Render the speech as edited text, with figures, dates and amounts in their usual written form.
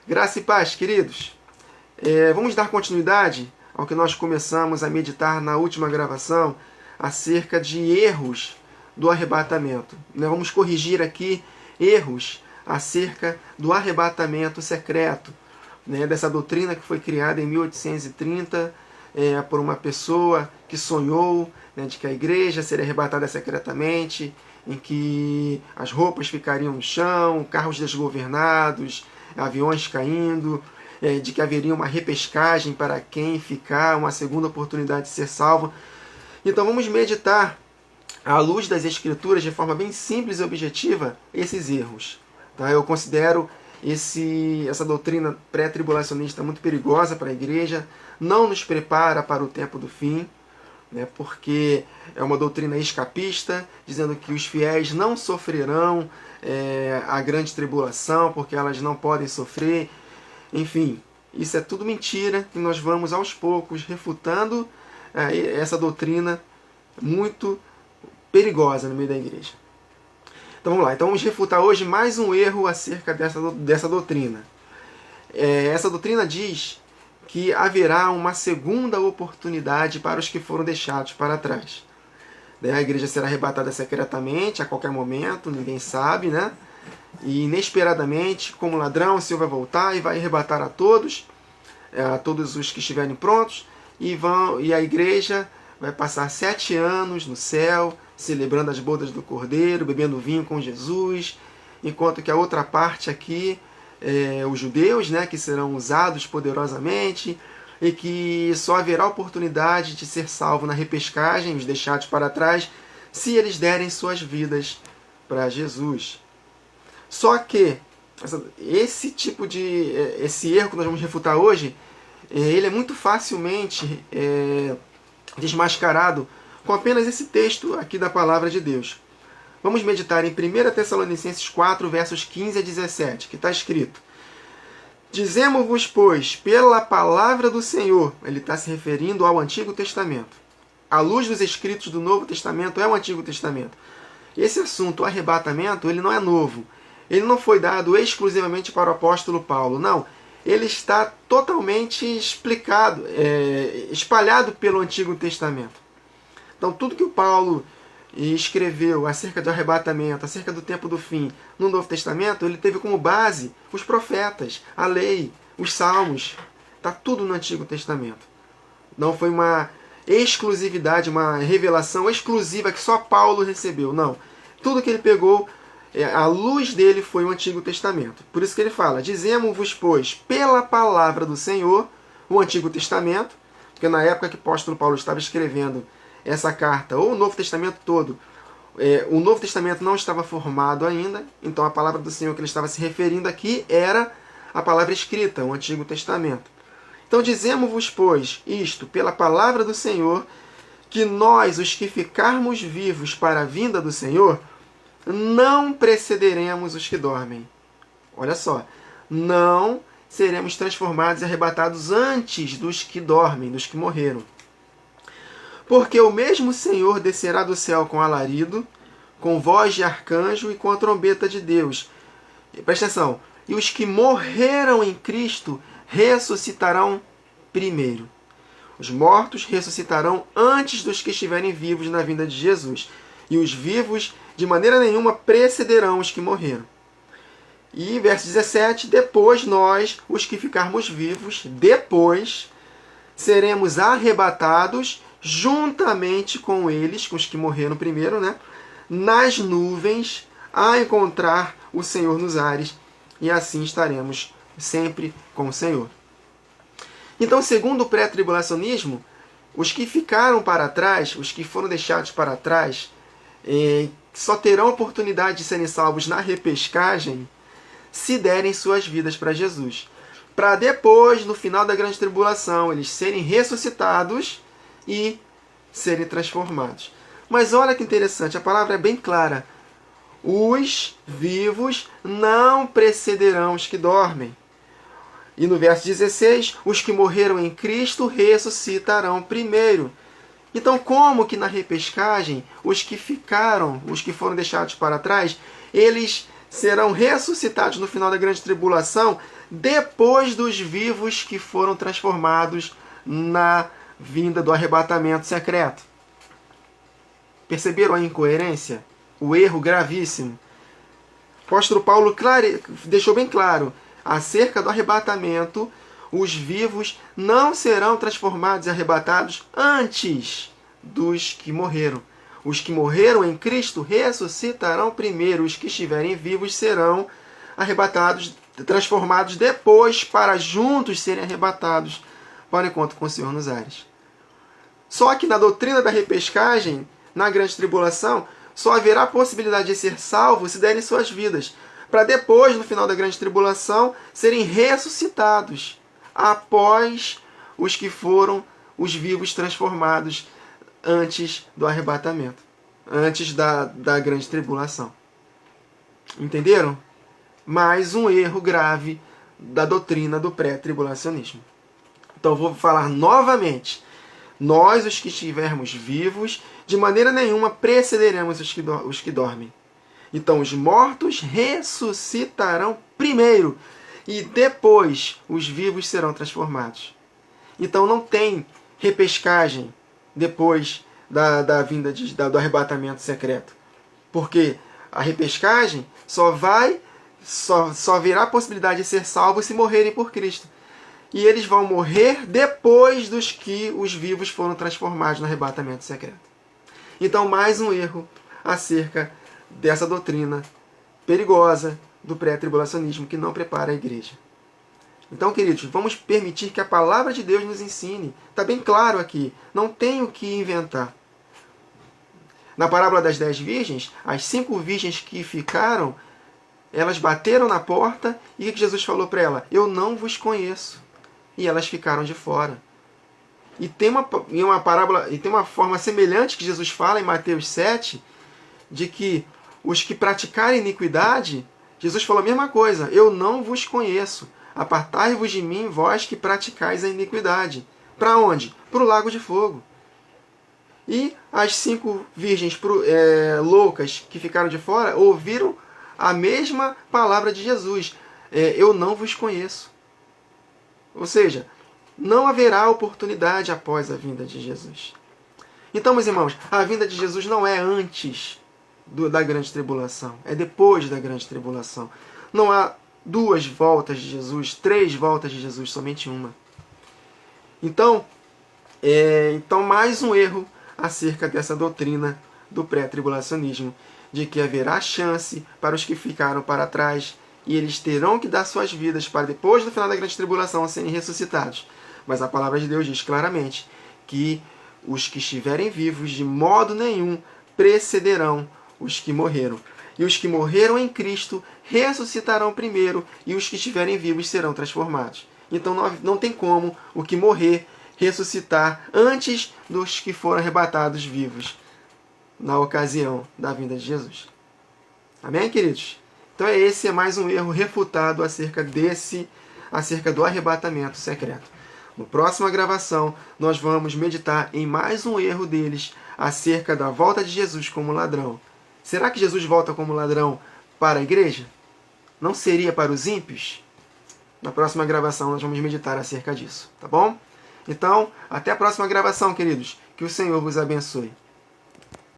Graça e paz, queridos. Vamos dar continuidade ao que nós começamos a meditar na última gravação acerca de erros do arrebatamento. Nós vamos corrigir aqui erros acerca do arrebatamento secreto, dessa doutrina que foi criada em 1830 por uma pessoa que sonhou de que a igreja seria arrebatada secretamente, em que as roupas ficariam no chão, carros desgovernados, aviões caindo, de que haveria uma repescagem para quem ficar, uma segunda oportunidade de ser salvo. Então vamos meditar, à luz das Escrituras, de forma bem simples e objetiva, esses erros. Tá? Eu considero essa doutrina pré-tribulacionista muito perigosa para a igreja, não nos prepara para o tempo do fim, porque é uma doutrina escapista, dizendo que os fiéis não sofrerão a grande tribulação, porque elas não podem sofrer. Enfim, isso é tudo mentira, e nós vamos aos poucos refutando essa doutrina muito perigosa no meio da igreja. Então vamos lá, então vamos refutar hoje mais um erro acerca dessa doutrina. Essa doutrina diz que haverá uma segunda oportunidade para os que foram deixados para trás. A igreja será arrebatada secretamente, a qualquer momento, ninguém sabe, E inesperadamente, como ladrão, o Senhor vai voltar e vai arrebatar a todos os que estiverem prontos, e a igreja vai passar 7 anos no céu, celebrando as bodas do Cordeiro, bebendo vinho com Jesus, enquanto que a outra parte aqui, os judeus, que serão usados poderosamente, e que só haverá oportunidade de ser salvo na repescagem, os deixados para trás, se eles derem suas vidas para Jesus. Só que esse erro que nós vamos refutar hoje, ele é muito facilmente desmascarado com apenas esse texto aqui da palavra de Deus. Vamos meditar em 1 Tessalonicenses 4, versos 15 a 17, que está escrito: Dizemos-vos, pois, pela palavra do Senhor, ele está se referindo ao Antigo Testamento. A luz dos escritos do Novo Testamento é o Antigo Testamento. Esse assunto, o arrebatamento, ele não é novo. Ele não foi dado exclusivamente para o apóstolo Paulo, não. Ele está totalmente espalhado pelo Antigo Testamento. Então, tudo que o Paulo escreveu acerca do arrebatamento, acerca do tempo do fim, no Novo Testamento, ele teve como base os profetas, a lei, os salmos. Está tudo no Antigo Testamento. Não foi uma exclusividade, uma revelação exclusiva que só Paulo recebeu, não. Tudo que ele pegou, a luz dele foi o Antigo Testamento. Por isso que ele fala: Dizemos-vos, pois, pela palavra do Senhor, o Antigo Testamento, porque na época que o apóstolo Paulo estava escrevendo essa carta, ou o Novo Testamento todo, o Novo Testamento não estava formado ainda, então a palavra do Senhor que ele estava se referindo aqui era a palavra escrita, o Antigo Testamento. Então dizemos-vos, pois, isto, pela palavra do Senhor, que nós, os que ficarmos vivos para a vinda do Senhor, não precederemos os que dormem. Olha só, não seremos transformados e arrebatados antes dos que dormem, dos que morreram. Porque o mesmo Senhor descerá do céu com alarido, com voz de arcanjo e com a trombeta de Deus. Presta atenção. E os que morreram em Cristo ressuscitarão primeiro. Os mortos ressuscitarão antes dos que estiverem vivos na vinda de Jesus. E os vivos, de maneira nenhuma, precederão os que morreram. E verso 17, depois nós, os que ficarmos vivos, depois seremos arrebatados juntamente com eles, com os que morreram primeiro, nas nuvens, a encontrar o Senhor nos ares, e assim estaremos sempre com o Senhor. Então, segundo o pré-tribulacionismo, os que ficaram para trás, os que foram deixados para trás, só terão oportunidade de serem salvos na repescagem se derem suas vidas para Jesus. Para depois, no final da grande tribulação, eles serem ressuscitados e serem transformados. Mas olha que interessante, a palavra é bem clara. Os vivos não precederão os que dormem. E no verso 16, os que morreram em Cristo ressuscitarão primeiro. Então, como que na repescagem, os que foram deixados para trás, eles serão ressuscitados no final da grande tribulação depois dos vivos que foram transformados na vinda do arrebatamento secreto. Perceberam a incoerência? O erro gravíssimo? O apóstolo Paulo deixou bem claro, acerca do arrebatamento, os vivos não serão transformados e arrebatados antes dos que morreram. Os que morreram em Cristo ressuscitarão primeiro, os que estiverem vivos serão arrebatados, transformados depois, para juntos serem arrebatados para o encontro com o Senhor nos ares. Só que na doutrina da repescagem, na grande tribulação, só haverá possibilidade de ser salvo se derem suas vidas, para depois, no final da grande tribulação, serem ressuscitados após os que foram os vivos transformados antes do arrebatamento, antes da grande tribulação. Entenderam? Mais um erro grave da doutrina do pré-tribulacionismo. Então vou falar novamente. Nós, os que estivermos vivos, de maneira nenhuma precederemos os que dormem. Então os mortos ressuscitarão primeiro e depois os vivos serão transformados. Então não tem repescagem depois da vinda do arrebatamento secreto. Porque a repescagem só haverá a possibilidade de ser salvos se morrerem por Cristo. E eles vão morrer depois dos que os vivos foram transformados no arrebatamento secreto. Então, mais um erro acerca dessa doutrina perigosa do pré-tribulacionismo que não prepara a igreja. Então, queridos, vamos permitir que a palavra de Deus nos ensine. Está bem claro aqui, não tem o que inventar. Na parábola das 10 virgens, as 5 virgens que ficaram, elas bateram na porta e o que Jesus falou para ela? Eu não vos conheço. E elas ficaram de fora. E tem uma parábola, e tem uma forma semelhante que Jesus fala em Mateus 7, de que os que praticarem iniquidade, Jesus falou a mesma coisa, eu não vos conheço. Apartai-vos de mim, vós que praticais a iniquidade. Para onde? Para o lago de fogo. E as 5 virgens loucas que ficaram de fora ouviram a mesma palavra de Jesus. Eu não vos conheço. Ou seja, não haverá oportunidade após a vinda de Jesus. Então, meus irmãos, a vinda de Jesus não é antes da grande tribulação. É depois da grande tribulação. Não há 2 voltas de Jesus, 3 voltas de Jesus, somente uma. Então mais um erro acerca dessa doutrina do pré-tribulacionismo, de que haverá chance para os que ficaram para trás e eles terão que dar suas vidas para depois do final da grande tribulação serem ressuscitados. Mas a palavra de Deus diz claramente que os que estiverem vivos de modo nenhum precederão os que morreram. E os que morreram em Cristo ressuscitarão primeiro e os que estiverem vivos serão transformados. Então não tem como o que morrer ressuscitar antes dos que foram arrebatados vivos na ocasião da vinda de Jesus. Amém, queridos? Então esse é mais um erro refutado acerca do arrebatamento secreto. Na próxima gravação, nós vamos meditar em mais um erro deles acerca da volta de Jesus como ladrão. Será que Jesus volta como ladrão para a igreja? Não seria para os ímpios? Na próxima gravação nós vamos meditar acerca disso, tá bom? Então, até a próxima gravação, queridos. Que o Senhor vos abençoe.